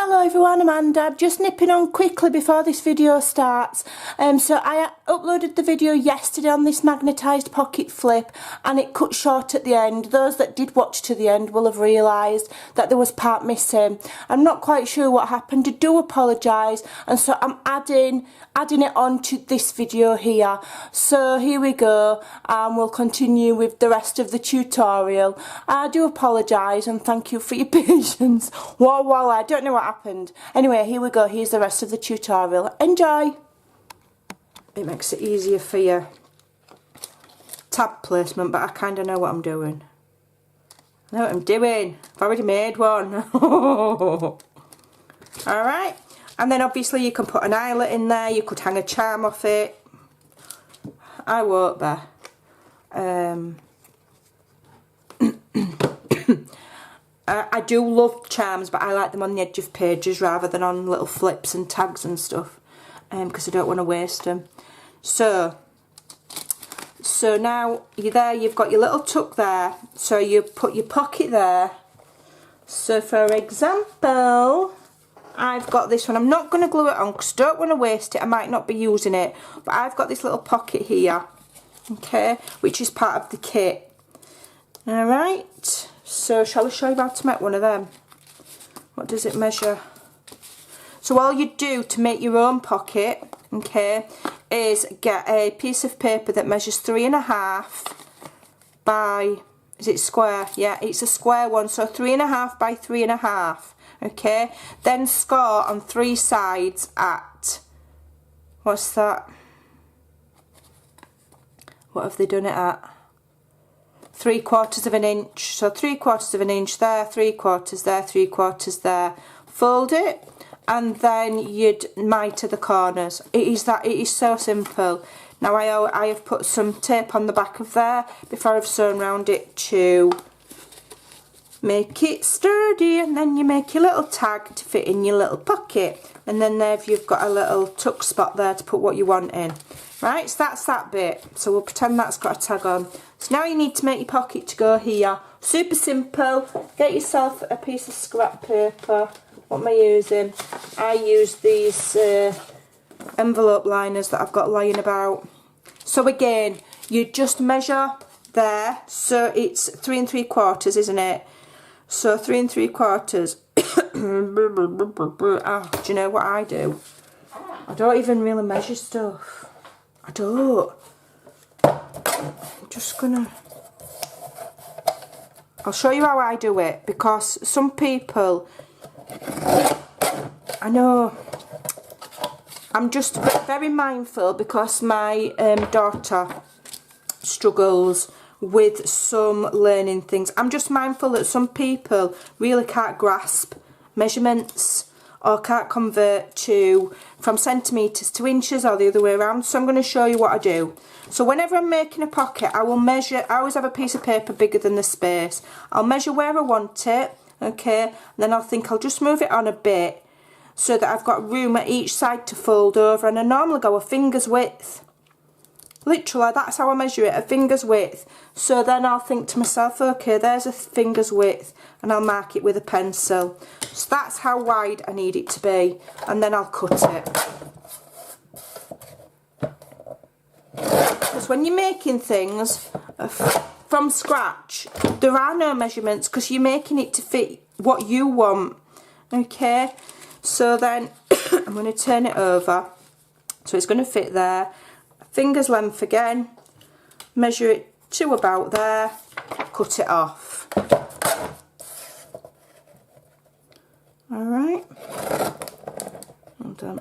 Hello everyone, I'm Amanda. I'm just nipping on quickly before this video starts. So I uploaded the video yesterday on this magnetised pocket flip and it cut short at the end. Those that did watch to the end will have realised that there was part missing. I'm not quite sure what happened. I do apologise, and so I'm adding it on to this video here. So here we go, and we'll continue with the rest of the tutorial. I do apologise and thank you for your patience. Whoa, I don't know what happened. Anyway, here we go. Here's the rest of the tutorial. Enjoy! It makes it easier for your tab placement, but I kind of know what I'm doing. I know what I'm doing. I've already made one. Alright. And then obviously you can put an eyelet in there. You could hang a charm off it. I won't be. I do love charms, but I like them on the edge of pages rather than on little flips and tags and stuff, because I don't want to waste them. So now you're there, you've got your little tuck there, so you put your pocket there. So for example, I've got this one. I'm not going to glue it on because I don't want to waste it. I might not be using it, but I've got this little pocket here, okay, which is part of the kit. Alright, so shall I show you how to make one of them? What does it measure? So all you do to make your own pocket, okay, is get a piece of paper that measures 3.5 by, is it square? Yeah, it's a square one, so 3.5 by 3.5, okay? Then score on 3 sides at, what's that? What have they done it at? 3/4 of an inch, so 3/4 of an inch there, 3/4 there, 3/4 there. Fold it, and then you'd mitre the corners. It is so simple. Now I have put some tape on the back of there before I've sewn around it to make it sturdy, and then you make your little tag to fit in your little pocket, and then there you've got a little tuck spot there to put what you want in. Right, so that's that bit. So we'll pretend that's got a tag on. So now you need to make your pocket to go here. Super simple. Get yourself a piece of scrap paper. What am I using? I use these envelope liners that I've got lying about. So again, you just measure there. So it's 3 3/4, isn't it? So 3 3/4. Oh, do you know what I do? I don't even really measure stuff. I don't. I'm just gonna... I'll show you how I do it, because some people... I know... I'm just very mindful because my daughter struggles with some learning things. I'm just mindful that some people really can't grasp measurements or can't convert from centimetres to inches or the other way around. So I'm going to show you what I do. So whenever I'm making a pocket, I will measure. I always have a piece of paper bigger than the space. I'll measure where I want it, okay, and then I'll think I'll just move it on a bit so that I've got room at each side to fold over, and I normally go a finger's width. Literally, that's how I measure it, a finger's width. So then I'll think to myself, okay, there's a finger's width, and I'll mark it with a pencil. So that's how wide I need it to be, and then I'll cut it. Because when you're making things from scratch, there are no measurements because you're making it to fit what you want. Okay, so then I'm going to turn it over so it's going to fit there. Finger's length again, measure it to about there, cut it off. Alright, hold on.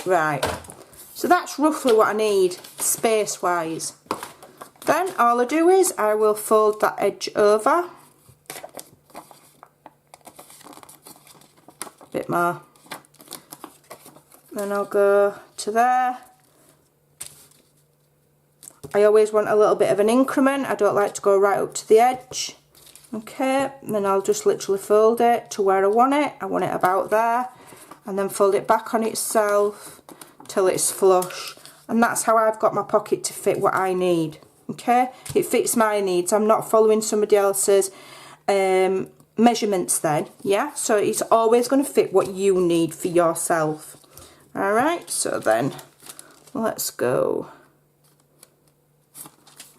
Right, so that's roughly what I need space wise. Then all I do is I will fold that edge over, a bit more. Then I'll go to there. I always want a little bit of an increment. I don't like to go right up to the edge. Okay, and then I'll just literally fold it to where I want it. I want it about there. And then fold it back on itself till it's flush. And that's how I've got my pocket to fit what I need. Okay, it fits my needs. I'm not following somebody else's measurements then, yeah, so it's always going to fit what you need for yourself. All right, so then let's go.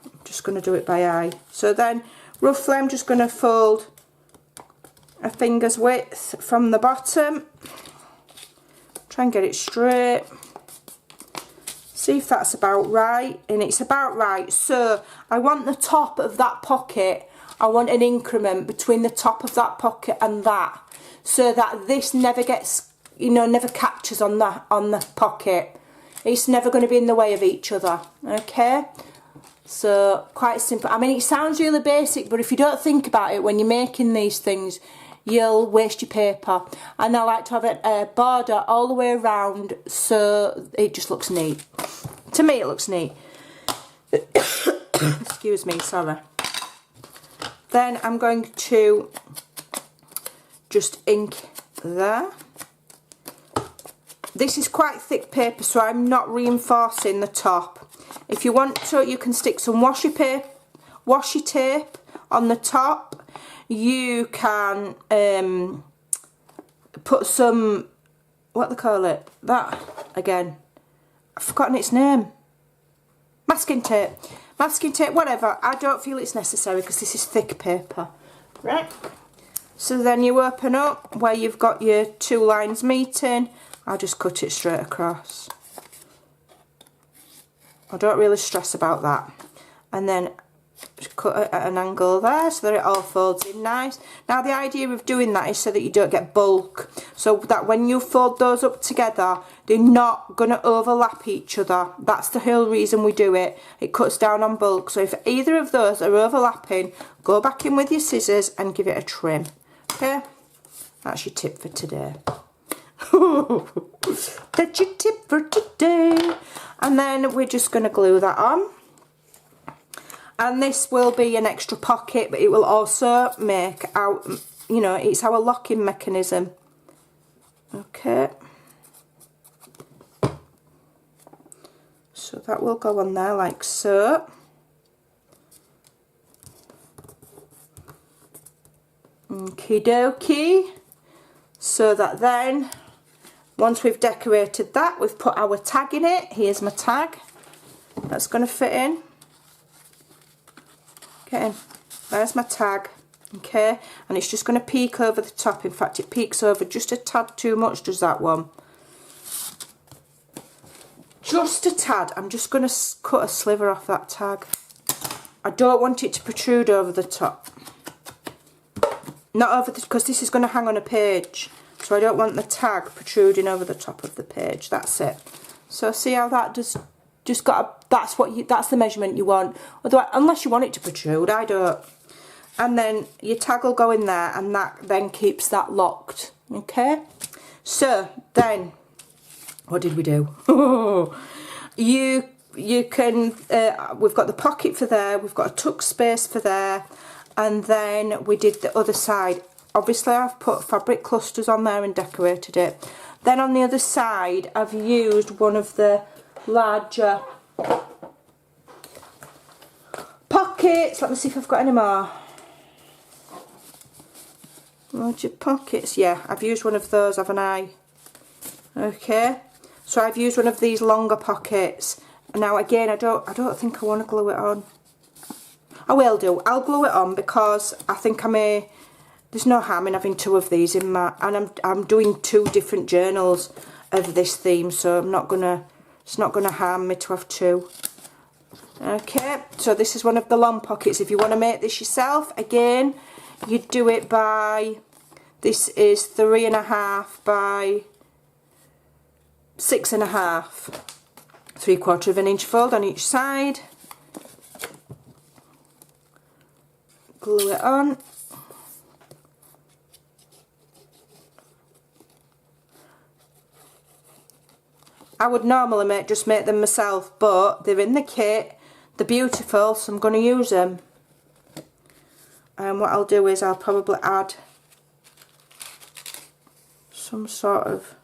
I'm just going to do it by eye. So then roughly I'm just going to fold a finger's width from the bottom, try and get it straight, see if that's about right, and it's about right. So I want the top of that pocket, I want an increment between the top of that pocket and that, so that this never gets, you know, never catches on the pocket. It's never going to be in the way of each other, okay? So quite simple. I mean, it sounds really basic, but if you don't think about it when you're making these things, you'll waste your paper. And I like to have a border all the way around, so it just looks neat. To me, it looks neat. Excuse me, sorry. Then I'm going to just ink there. This is quite thick paper, so I'm not reinforcing the top. If you want to, you can stick some washi tape on the top. You can put some, what they call it, that again, I've forgotten its name, masking tape, whatever. I don't feel it's necessary because this is thick paper, right? So then you open up where you've got your two lines meeting. I'll just cut it straight across. I don't really stress about that. And then just cut it at an angle there so that it all folds in nice. Now the idea of doing that is so that you don't get bulk, so that when you fold those up together, they're not going to overlap each other. That's the whole reason we do it. It cuts down on bulk. So if either of those are overlapping, go back in with your scissors and give it a trim. Okay, that's your tip for today. That's your tip for today. And then we're just going to glue that on. And this will be an extra pocket, but it will also make our, you know, it's our locking mechanism. Okay. So that will go on there like so. Okie dokie. So that then, once we've decorated that, we've put our tag in it. Here's my tag. That's going to fit in. Okay, there's my tag. Okay, and it's just going to peek over the top. In fact, it peeks over just a tad too much, does that one. Just a tad. I'm just going to cut a sliver off that tag. I don't want it to protrude over the top. Not over the, because this is going to hang on a page. So I don't want the tag protruding over the top of the page. That's it. So see how that just got a, that's the measurement you want. Otherwise, unless you want it to protrude, I don't. And then your tag will go in there, and that then keeps that locked. Okay. So then, what did we do? You can. We've got the pocket for there. We've got a tuck space for there, and then we did the other side. Obviously, I've put fabric clusters on there and decorated it. Then on the other side, I've used one of the larger pockets. Let me see if I've got any more. Larger pockets. Yeah, I've used one of those, haven't I? Okay. So I've used one of these longer pockets. Now again, I don't think I want to glue it on. I will do. I'll glue it on because I think I may. There's no harm in having two of these in my, and I'm doing two different journals of this theme, so it's not gonna harm me to have two. Okay, so this is one of the long pockets. If you want to make this yourself, again, you do it by, this is 3.5 by 6.5, 3/4 of an inch fold on each side. Glue it on. I would normally just make them myself, but they're in the kit, they're beautiful, so I'm going to use them. And what I'll do is I'll probably add some sort of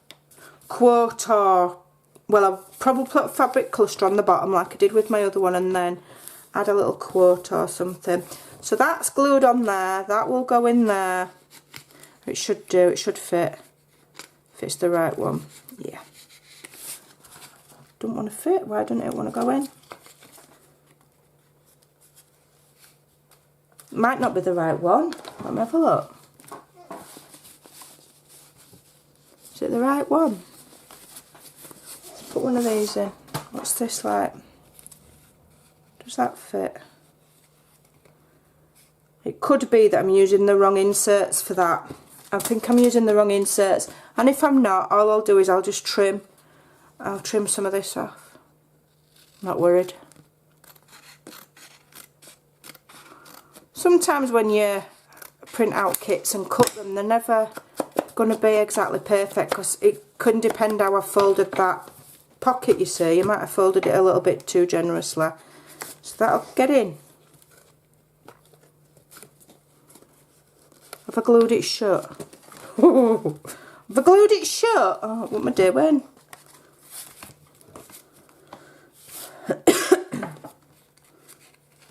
quote, or, well, I'll probably put a fabric cluster on the bottom like I did with my other one, and then add a little quote or something. So that's glued on there, that will go in there. It should do, it should fit. If it's the right one, yeah. Don't want to fit, why doesn't it want to go in? Might not be the right one. Let me have a look. Is it the right one? Let's put one of these in. What's this like? Does that fit? It could be that I'm using the wrong inserts for that. I think I'm using the wrong inserts. And if I'm not, all I'll do is I'll just trim. I'll trim some of this off. Not worried. Sometimes when you print out kits and cut them, they're never going to be exactly perfect because it can depend how I folded that pocket, you see. You might have folded it a little bit too generously. So that'll get in. Have I glued it shut? Have I glued it shut? Oh, what am I doing?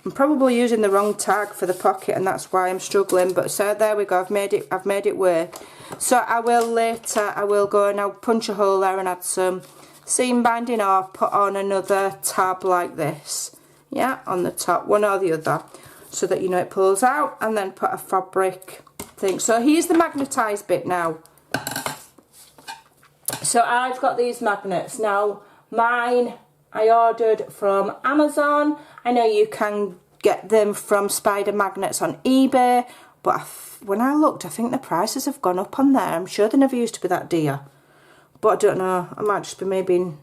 I'm probably using the wrong tag for the pocket and that's why I'm struggling, but so there we go, I've made it work. So I will later, I will go and I'll punch a hole there and add some seam binding or put on another tab like this, yeah, on the top, one or the other, so that you know it pulls out, and then put a fabric thing. So here's the magnetised bit now. So I've got these magnets. Now mine I ordered from Amazon. I know you can get them from Spider Magnets on eBay, but when I looked, I think the prices have gone up on there. I'm sure they never used to be that dear, but I don't know. I might just be maybe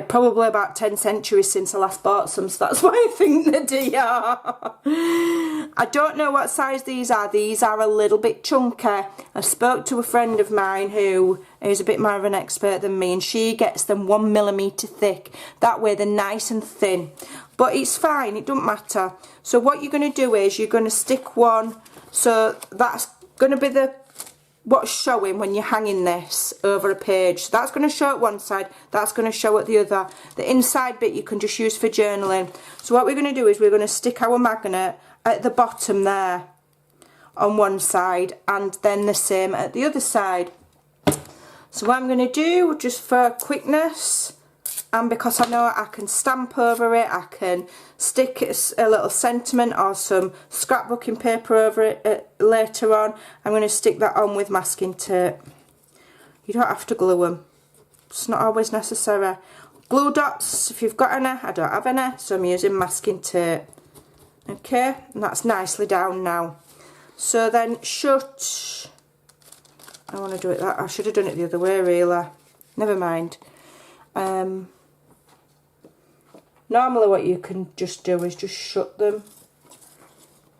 probably about 10 centuries since I last bought some, so that's why I think they're dear. I don't know what size these are. These are a little bit chunky. I spoke to a friend of mine who is a bit more of an expert than me, and she gets them 1mm thick. That way they're nice and thin. But it's fine, it doesn't matter. So what you're going to do is you're going to stick one, so that's going to be what's showing when you're hanging this over a page. So that's going to show at one side, that's going to show at the other. The inside bit you can just use for journaling. So what we're going to do is we're going to stick our magnet at the bottom there on one side, and then the same at the other side. So what I'm going to do, just for quickness, and because I know I can stamp over it, I can stick a little sentiment or some scrapbooking paper over it later on. I'm going to stick that on with masking tape. You don't have to glue them. It's not always necessary. Glue dots, if you've got any. I don't have any, so I'm using masking tape. Okay, and that's nicely down now. So then shut. I want to do it that. I should have done it the other way, really. Never mind. Normally what you can just do is just shut them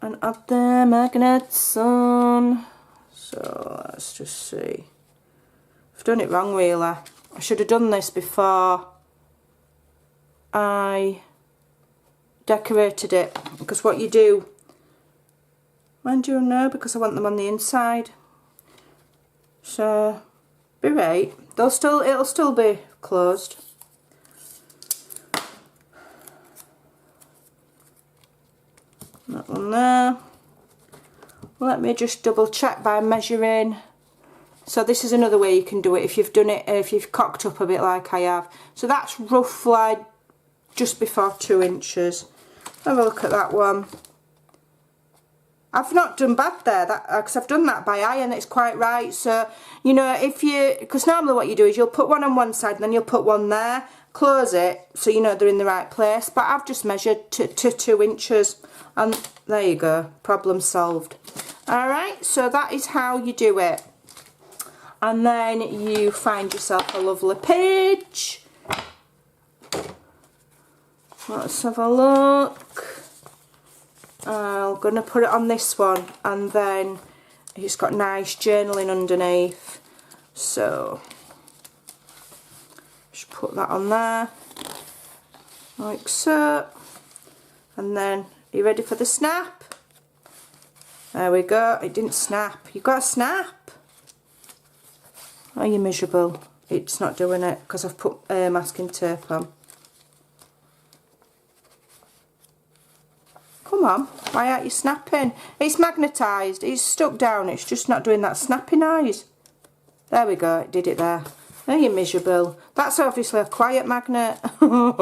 and add the magnets on. So let's just see. I've done it wrong, really. I should have done this before I decorated it, because what you do, mind you, no, because I want them on the inside. So be right. It'll still be closed. That one there. Let me just double check by measuring. So this is another way you can do it if you've done it, if you've cocked up a bit like I have. So that's roughly just before 2 inches. Have a look at that one. I've not done bad there, because I've done that by eye and it's quite right. So, you know, because normally what you do is you'll put one on one side and then you'll put one there, close it, so you know they're in the right place. But I've just measured to 2 inches, and there you go, problem solved. Alright, so that is how you do it. And then you find yourself a lovely page. Let's have a look. I'm going to put it on this one, and then it's got nice journaling underneath. So just put that on there, like so. And then, are you ready for the snap? There we go, it didn't snap. You got a snap? Are you miserable? It's not doing it because I've put masking tape on. come on, why aren't you snapping? It's magnetised, it's stuck down, it's just not doing that snappy noise. There we go, it did it there. There you miserable. That's obviously a quiet magnet. Got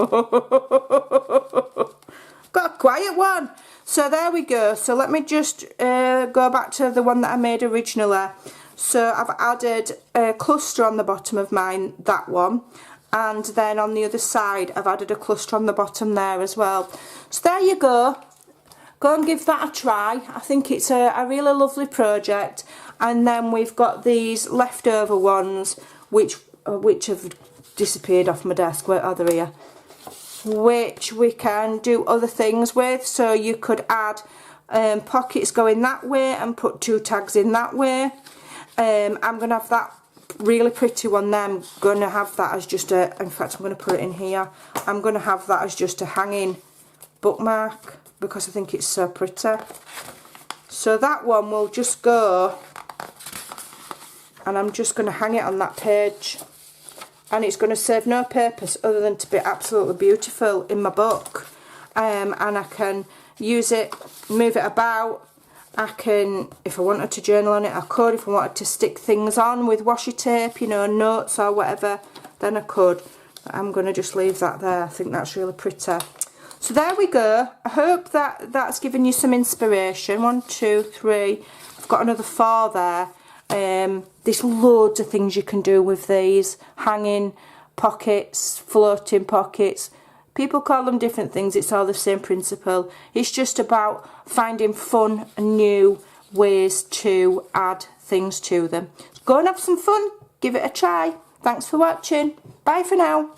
a quiet one. So there we go. So let me just go back to the one that I made originally. So I've added a cluster on the bottom of mine, that one. And then on the other side, I've added a cluster on the bottom there as well. So there you go. Go and give that a try. I think it's a really lovely project. And then we've got these leftover ones, which have disappeared off my desk. Where are they here? Which we can do other things with. So you could add pockets going that way and put 2 tags in that way. I'm going to have that really pretty one there. I'm going to have that as just a, in fact I'm going to put it in here. I'm going to have that as just a hanging bookmark because I think it's so pretty. So that one will just go, and I'm just going to hang it on that page. And it's going to serve no purpose other than to be absolutely beautiful in my book. And I can use it, move it about. I can, if I wanted to journal on it, I could. If I wanted to stick things on with washi tape, you know, notes or whatever, then I could. But I'm going to just leave that there. I think that's really pretty. So there we go. I hope that that's given you some inspiration. 1, 2, 3. I've got another 4 there. There's loads of things you can do with these. Hanging pockets, floating pockets. People call them different things. It's all the same principle. It's just about finding fun and new ways to add things to them. Go and have some fun. Give it a try. Thanks for watching. Bye for now.